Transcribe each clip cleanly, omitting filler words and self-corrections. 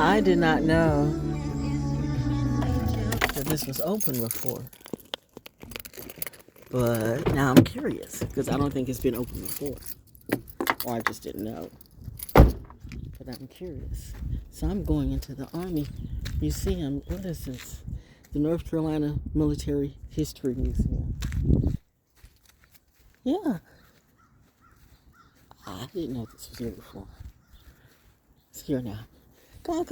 I did not know that this was open before. But now I'm curious because I don't think it's been open before. Or I just didn't know. But I'm curious. So I'm going into the Army Museum. What is this? The North Carolina Military History Museum. Yeah. I didn't know this was here before. It's here now. Go.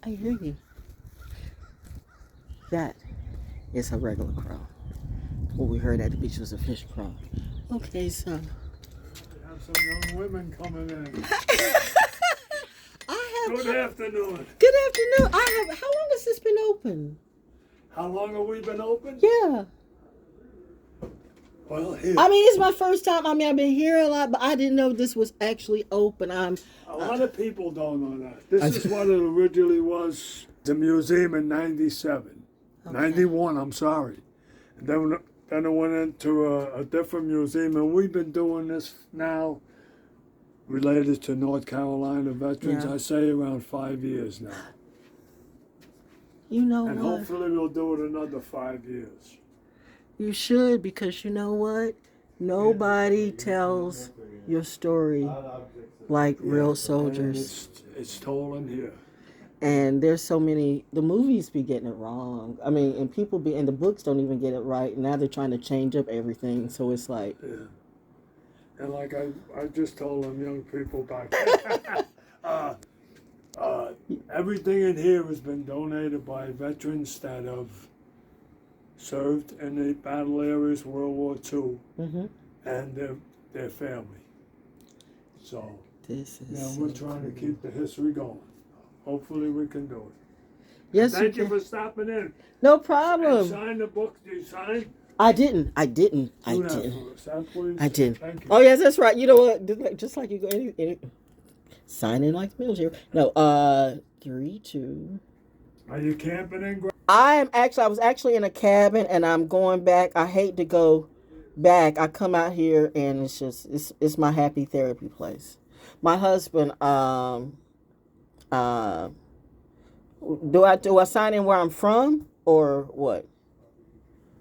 I hear you. That is a regular crow. What we heard at the beach was a fish crow. Okay, so. We have some young women coming in. I have. Good afternoon. Good afternoon. I have. How long has this been open? How long have we been open? Yeah. Well, here. I mean, it's my first time. I mean, I've been here a lot, but I didn't know this was actually open. A lot of people don't know that. This is what it originally was. The museum in 97. Okay. 91, I'm sorry. And then it went into a different museum, and we've been doing this now related to North Carolina veterans, I say around 5 years now. You know and what? Hopefully we'll do it another 5 years. You should, because you know what? Nobody tells your story like real soldiers. It's told in here. And there's so many, the movies be getting it wrong. I mean, and the books don't even get it right. Now they're trying to change up everything. So it's like. Yeah. And like I just told them young people back everything in here has been donated by veterans that have served in the battle areas, World War II, and their family. So we're trying to keep the history going. Hopefully we can do it. Yes, Thank you for stopping in. No problem. And sign the book. Did you sign? I didn't. I didn't. Oh, yes, that's right. You know what? Just like you go, sign in like the military. No, 3, 2. Are you camping in? I was actually in a cabin, and I'm going back. I hate to go back. I come out here, and it's my happy therapy place. My husband, do I sign in where I'm from, or what?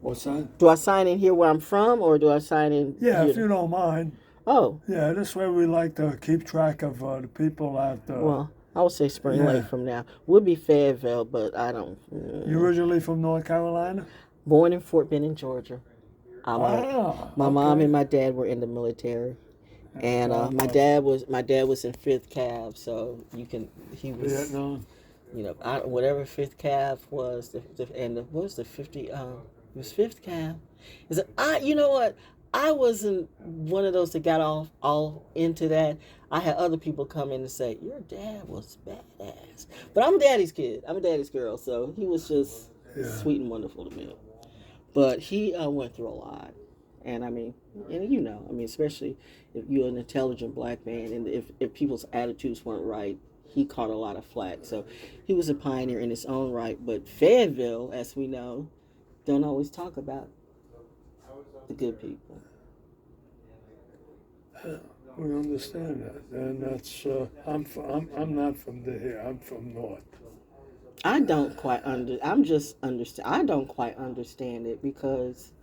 What's that? Do I sign in here where I'm from, or do I sign in? Yeah, here? if you don't mind. Oh. Yeah, this way we like to keep track of the people at. Well, I would say Spring Lake from now. Would be Fayetteville, but I don't. You originally from North Carolina? Born in Fort Benning, Georgia. My mom and my dad were in the military, and my dad was in 5th Cav, so he was Vietnam. You know, whatever 5th Cav was, what was the 50? It was 5th Cav. You know what? I wasn't one of those that got all into that. I had other people come in and say, "Your dad was badass," but I'm a daddy's kid. I'm a daddy's girl, so he was just sweet and wonderful to me. But he went through a lot, and I mean, especially if you're an intelligent black man, and if people's attitudes weren't right, he caught a lot of flack. So he was a pioneer in his own right. But Fayetteville, as we know, don't always talk about the good people. We understand that, and that's I'm not from here. I'm from North. I don't quite understand. I don't quite understand it because.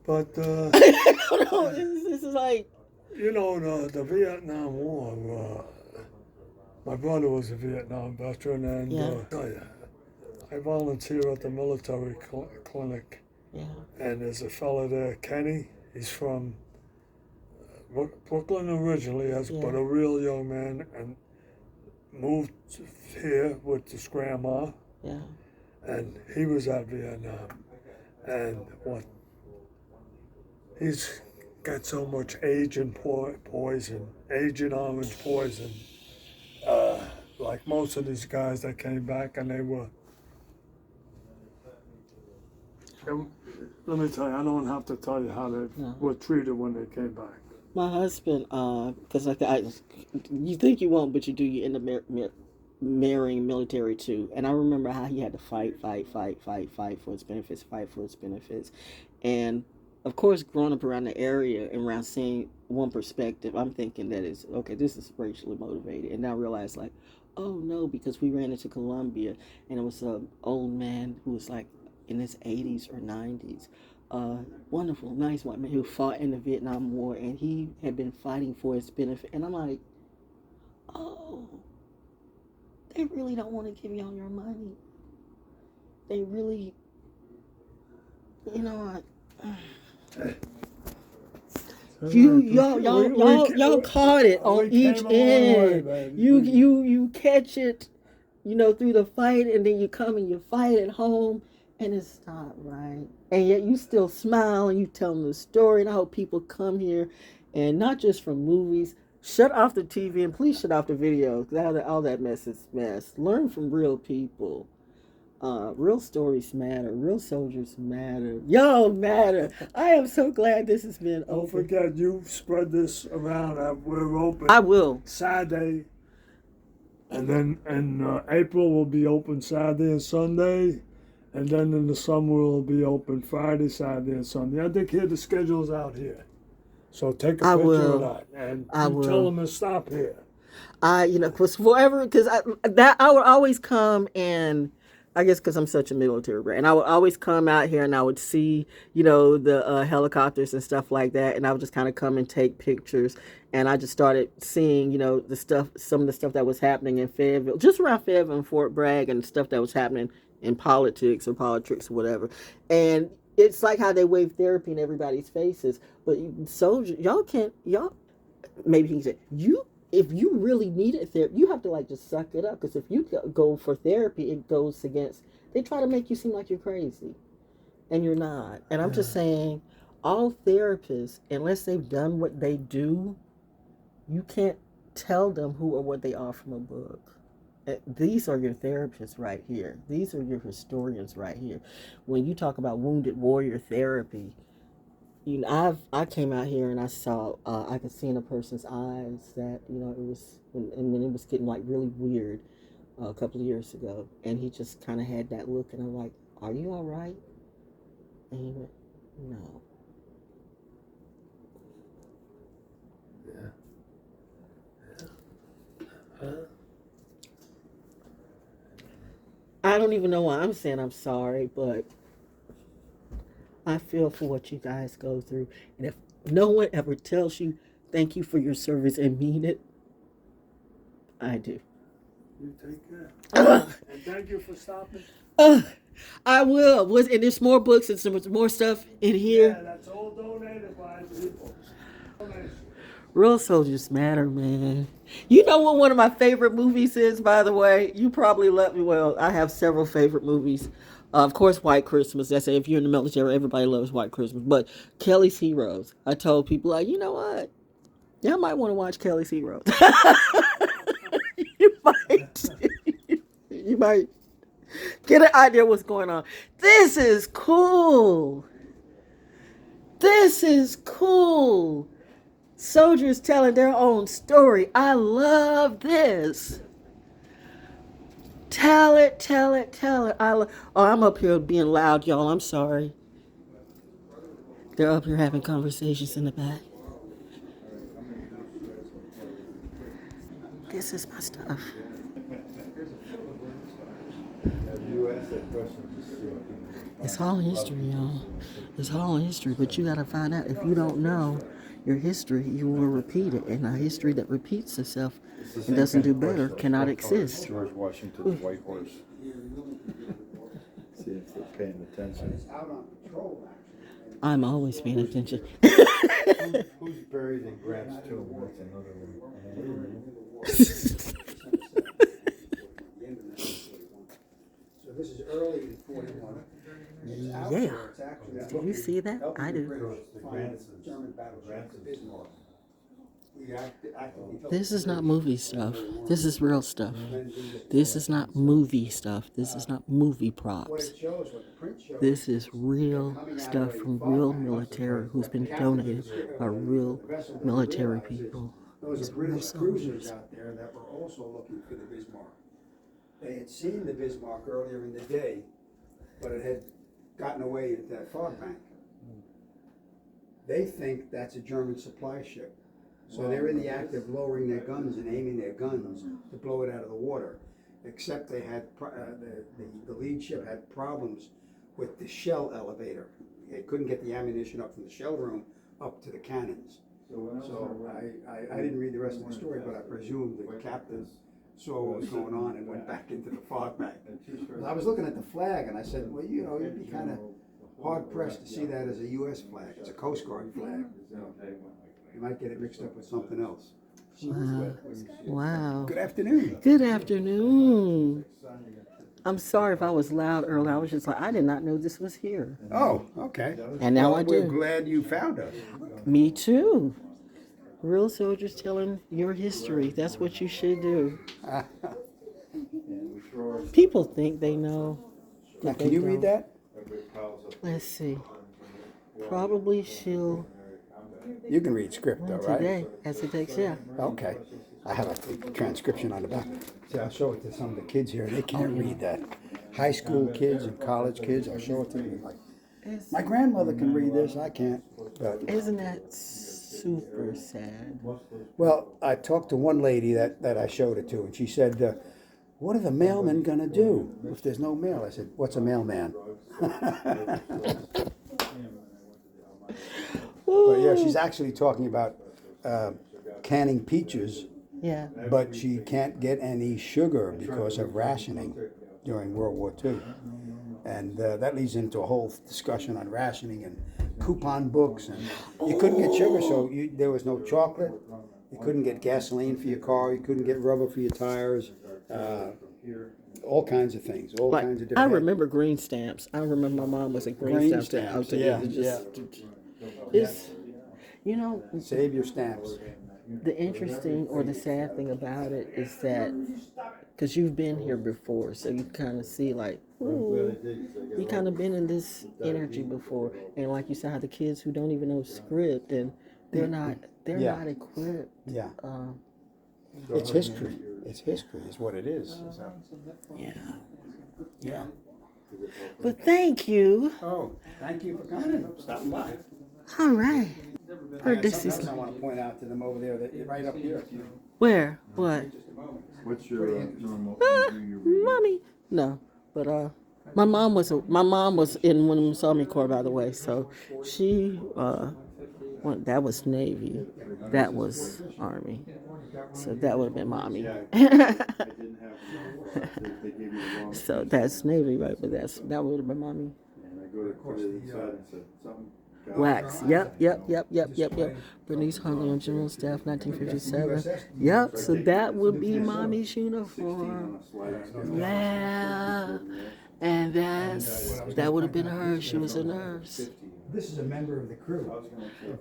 But this is like. The Vietnam War. My brother was a Vietnam veteran, and I volunteer at the military clinic. Yeah. And there's a fellow there, Kenny. He's from Brooklyn originally, but a real young man, and moved here with his grandma. Yeah. And he was at Vietnam. And he's got so much Agent Orange poison. Like most of these guys that came back, and they were. Let me tell you, I don't have to tell you how they were treated when they came back. My husband, because you think you won't, but you do. You end up marrying military too. And I remember how he had to fight for his benefits, and of course, growing up around the area and around seeing one perspective, I'm thinking that it's okay. This is racially motivated, and now I realize like, oh no, because we ran into Colombia, and it was an old man who was like in his 80s or 90s, wonderful, nice white man who fought in the Vietnam War, and he had been fighting for his benefit, and I'm like, oh, they really don't want to give y'all your money. They really, you know, y'all caught it on each end. You catch it, through the fight, and then you come and you fight at home, and it's not right. And yet you still smile and you tell them the story. And I hope people come here, and not just from movies. Shut off the TV and please shut off the video. All that mess is mess. Learn from real people. Real stories matter. Real soldiers matter. Y'all matter. I am so glad this has been Don't over. forget, you spread this around. We're open. I will. Saturday. And then in April, we'll be open Saturday and Sunday. And then in the summer, we'll be open Friday, Saturday, and Sunday. I think here the schedule's out here. So take a picture of that. And tell them to stop here. Because forever, because I would always come, and I guess because I'm such a military brat, and I would always come out here and I would see, the helicopters and stuff like that, and I would just kind of come and take pictures, and I just started seeing, some of the stuff that was happening in Fayetteville, just around Fayetteville and Fort Bragg, and stuff that was happening in politics or whatever, and it's like how they wave therapy in everybody's faces, but soldiers, maybe he said, if you really needed therapy, you have to just suck it up. Because if you go for therapy, it goes against, they try to make you seem like you're crazy. And you're not. And I'm just saying, all therapists, unless they've done what they do, you can't tell them who or what they are from a book. These are your therapists right here. These are your historians right here. When you talk about wounded warrior therapy, I came out here and I saw, I could see in a person's eyes that, it was, and when it was getting really weird a couple of years ago, and he just kind of had that look, and I'm like, are you all right? And he went, no. I don't even know why I'm saying I'm sorry, but I feel for what you guys go through. And if no one ever tells you thank you for your service and mean it, I do. You take care. And thank you for stopping. I will. And there's more books and some more stuff in here. Yeah, that's all donated by people. Real soldiers matter, man. You know what one of my favorite movies is, by the way? You probably let me. Well, I have several favorite movies. Of course, White Christmas. That's if you're in the military, everybody loves White Christmas. But Kelly's Heroes. I told people, you know what? Y'all might want to watch Kelly's Heroes. You might. You might get an idea what's going on. This is cool. This is cool. Soldiers telling their own story. I love this. Tell it. I'm up here being loud, y'all. I'm sorry. They're up here having conversations in the back. This is my stuff. It's all history, y'all. It's all history, but you gotta find out. If you don't know your history, you will repeat it. And a history that repeats itself and doesn't do better cannot exist. George Washington's White Horse. See if they're paying attention. I'm always paying attention. Who's buried in Grant's tomb? That's another one. So this is early in 41. Yeah. Do you see that? I do. This is not movie stuff. This is real stuff. This is not movie stuff. This is not movie props. This is real stuff from real military who's been donated by real military people. Those are British cruisers out there that were also looking for the Bismarck. They had seen the Bismarck earlier in the day, but it had gotten away at that fog bank. they think that's a German supply ship. So they're in the act of lowering their guns and aiming their guns to blow it out of the water. Except they had, the lead ship had problems with the shell elevator. They couldn't get the ammunition up from the shell room up to the cannons. So I didn't read the rest of the story, but I presume the captain saw what was going on and went back into the fog bank. I was looking at the flag and I said, well, you know, you'd be kind of hard pressed to see that as a U.S. flag. It's a Coast Guard flag. You might get it mixed up with something else. Wow. Wow. Good afternoon. Good afternoon. I'm sorry if I was loud earlier. I was just like, I did not know this was here. Oh, okay. And now I We're do. glad you found us. Me too. Real soldiers telling your history. That's what you should do. People think they know. Now, but can they you read don't. that? Let's see. Probably she'll You can read script though, right? today as it takes, yeah. Okay. I have a transcription on the back. See, I'll show it to some of the kids here. They can't read that. High school kids and college kids, I'll show it to them. Like, my grandmother can read this, I can't. But Isn't that super sad? well, I talked to one lady that I showed it to, and she said, what are the mailmen gonna do if there's no mail? I said, what's a mailman? But yeah, she's actually talking about canning peaches, Yeah. but she can't get any sugar because of rationing during World War II. And that leads into a whole discussion on rationing and coupon books. And you couldn't get sugar, so there was no chocolate. You couldn't get gasoline for your car. You couldn't get rubber for your tires. All kinds of things. All Like, kinds of I different. remember green stamps. I remember my mom was a green, Green stamp stamps, out yeah, there. It's, you know, Save your stamps. the interesting or the sad thing about it is that because you've been here before, so you kind of see like, ooh, you kind of been in this energy before, and like you said, how the kids who don't even know script and they're not Yeah. not equipped. Yeah. It's history. It's history is what it is. So, Yeah. yeah. But thank you. Oh, thank you for coming. Stopping by. All right. I Heard got this something is else I want to point out to them over there. That right up here. where what? What's your normal? Mommy. No, but my mom was in Women's Army Corps, by the way. So she that was Navy, that was Army. So that would have been Mommy. So that's Navy, right? But that would have been Mommy. And I go to put it inside and said something. Wax. Yep. Bernice Huntley on General Staff, 1957. Yep. So that would be Mommy's uniform. Yeah. And that would have been her. She was a nurse. This is a member of the crew.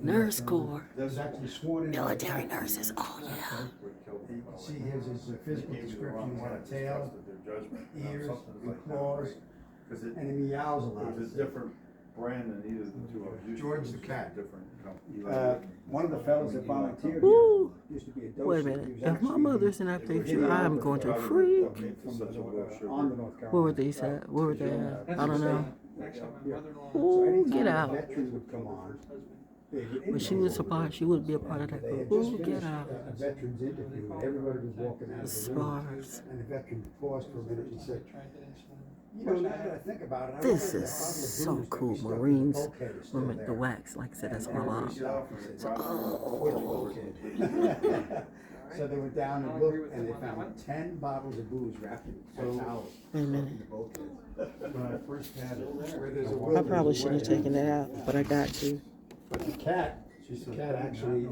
Nurse Corps. He was actually sworn in. Military nurses. Oh yeah. You can see his physical description. He's got a tail, ears, and claws, and he meows a lot. It's a different brand than either of the two. I was used to. George the cat. Different company. One of the fellows that volunteered Ooh. here used to be a docent. Wait a He minute. was If my actually mother's in that picture, I'm going to freak. from the North Carolina. Where were these at? Where were they at? I don't know. So Ooh, anytime get a out. veteran would come on, they would But she was a part. She would be a part of that They group. had just Ooh, get finished out. a veteran's interview, and everybody was walking out The of the room. spars. And the veteran paused for a minute and said, you know, now that I think about it, I This wonder is if that bottle of so booze that cool. we stuck in the Marines, bulkhead is still remember the there. wax. Like I said, that's my mom. So, which bulkhead? So they went down and looked, and they found 10 bottles of booze wrapped in towels Wait a in minute. the bulkhead. When I first had it, Where there's a I will, probably there's a shouldn't have way. taken that out, but I got to. But the cat actually.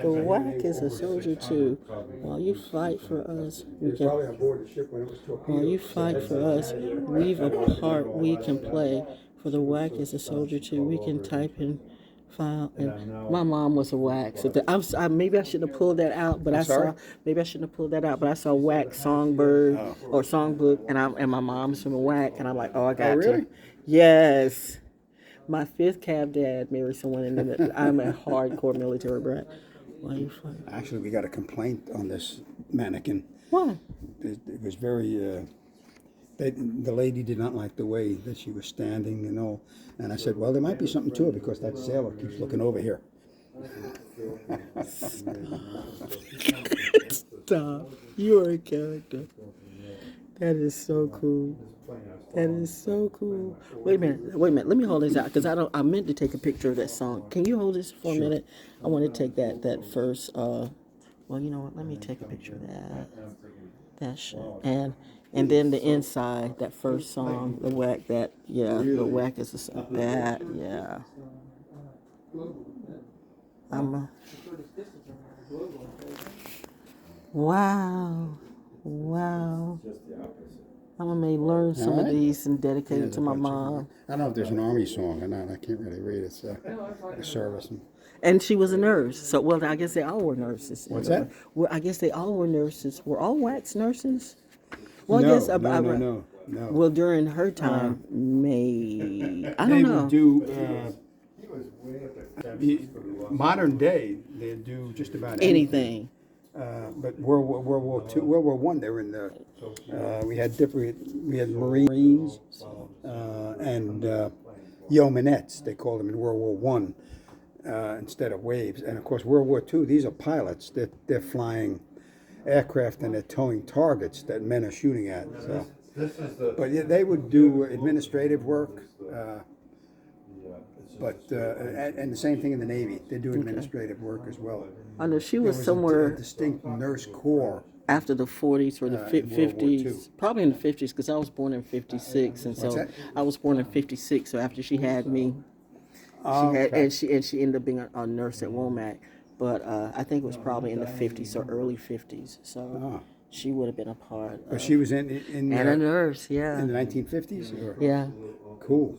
The whack is a soldier too. While you fight for us, we can. Probably on board the ship when it was torpedoed. While you fight for us, we've a part we can play. For the whack is a soldier too. We can type and file. And my mom was a whack. So maybe I shouldn't have pulled that out, but I saw. Maybe I shouldn't have pulled that out, but I saw whack songbird or songbook, and my mom's from a whack, and I'm like, oh, I got really? to. Yes. My fifth cab dad married someone, and I'm a hardcore military brat. Why you fight? Actually, we got a complaint on this mannequin. Why? It was very the lady did not like the way that she was standing and all. And I said, well, there might be something to it because that sailor keeps looking over here. Stop. You are a character. That is so cool. That is so cool. Wait a minute. Let me hold this out because I meant to take a picture of that song. Can you hold this for a minute? I want to take that first. Well, you know what? Let me take a picture of that. That shit. And then the inside, that first song, the whack. The whack is the song. That, yeah. Wow. I'm gonna learn some of these and dedicate it to my mom. I don't know if there's an army song or not. I can't really read it. It's a service. And she was a nurse. So, well, I guess they all were nurses. What's that? Well, I guess they all were nurses. Were all wax nurses? Well, No, I guess no. Well, during her time, I don't know. Would do modern day. They'd do just about Anything. But World War II, World War One, they were in the. We had Marines and yeomanettes. They called them in World War One instead of waves. And of course, World War II. These are pilots. They're flying aircraft and they're towing targets that men are shooting at. So. But yeah, they would do administrative work. And the same thing in the Navy. They do administrative work as well. I know she was There somewhere a distinct nurse corps. after the 40s or the in World War II. 50s, probably in the 50s, because I was born in 56, and so that? I was born in 56. So after she had me, she ended up being a nurse at Womack. But I think it was probably in the 50s or early 50s. So she would have been a part. But she was in And a nurse, yeah. in the 1950s. Yeah. Cool.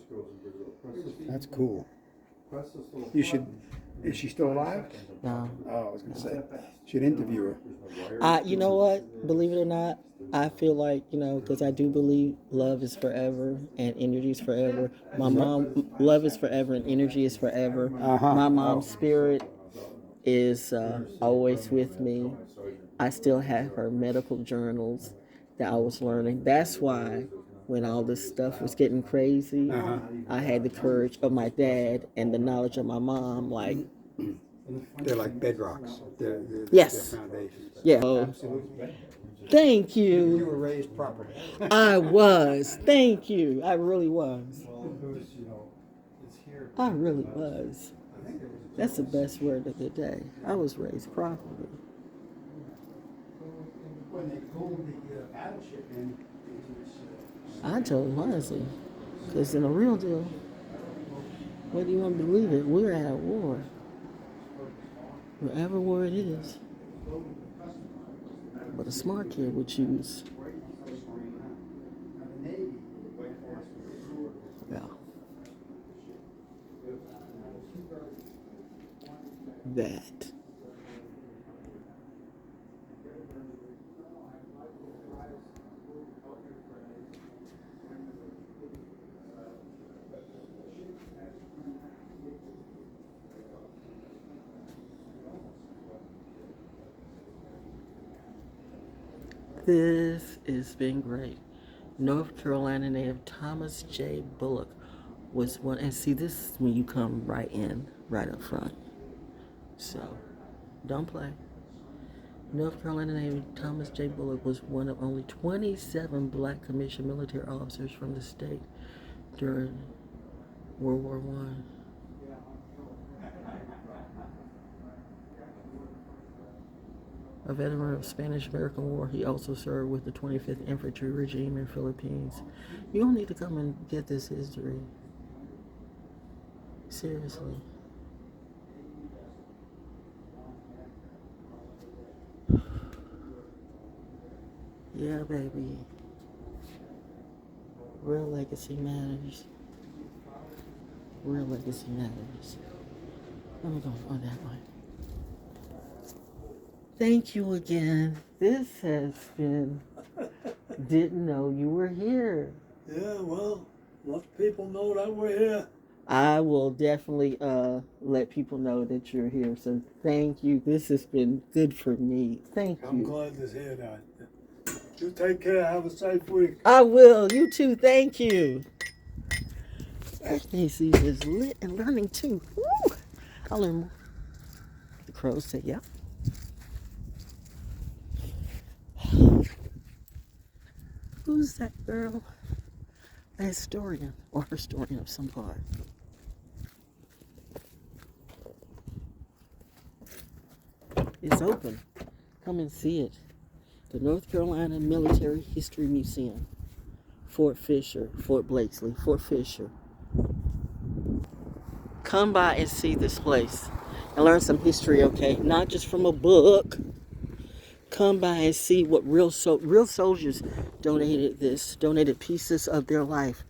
That's cool. You should. Is she still alive? No. Oh, I was going to say. Should interview her. You know what? Believe it or not, I feel like, because I do believe love is forever and energy is forever. My mom, love is forever and energy is forever. My mom's spirit is always with me. I still have her medical journals that I was learning. That's why when all this stuff was getting crazy, I had the courage of my dad and the knowledge of my mom. Like, They're like bedrocks. They're yes. foundations. Yeah. Absolutely. Thank You you. were raised properly. I was. Thank you. I really was. I really was. That's the best word of the day. I was raised properly. When they pulled the battleship in, I told Leslie, because in a real deal, whether you want to believe it, we're at war. Wherever war it is. But a smart kid would choose. Yeah. That. This has been great. North Carolina native Thomas J. Bullock was one, and see, this is when you come right in, right up front. So, don't play. North Carolina native Thomas J. Bullock was one of only 27 black commissioned military officers from the state during World War I. A veteran of Spanish-American War, he also served with the 25th Infantry Regime in Philippines. You don't need to come and get this history. Seriously. Yeah, baby. Real legacy matters. Real legacy matters. Let me go on that way. Thank you again. This has been Didn't Know You Were Here. Yeah, well, let people know that we're here. I will definitely let people know that you're here. So thank you. This has been good for me. Thank I'm you. glad to hear that. You take care. Have a safe week. I will. You too. Thank you. Birthday season is lit and learning too. Woo! I'll learn more. The crows say, "Yep." Who's that girl? A historian or historian of some part. It's open. Come and see it. The North Carolina Military History Museum. Fort Fisher, Fort Blakesley, Fort Fisher. Come by and see this place and learn some history, okay? Not just from a book. Come by and see what real soldiers donated pieces of their life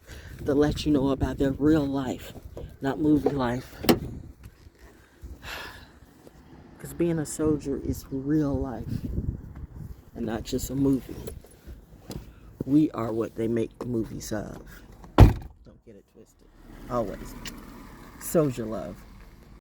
to let you know about their real life, not movie life. Because being a soldier is real life and not just a movie. We are what they make the movies of. Don't get it twisted. Always. Soldier love.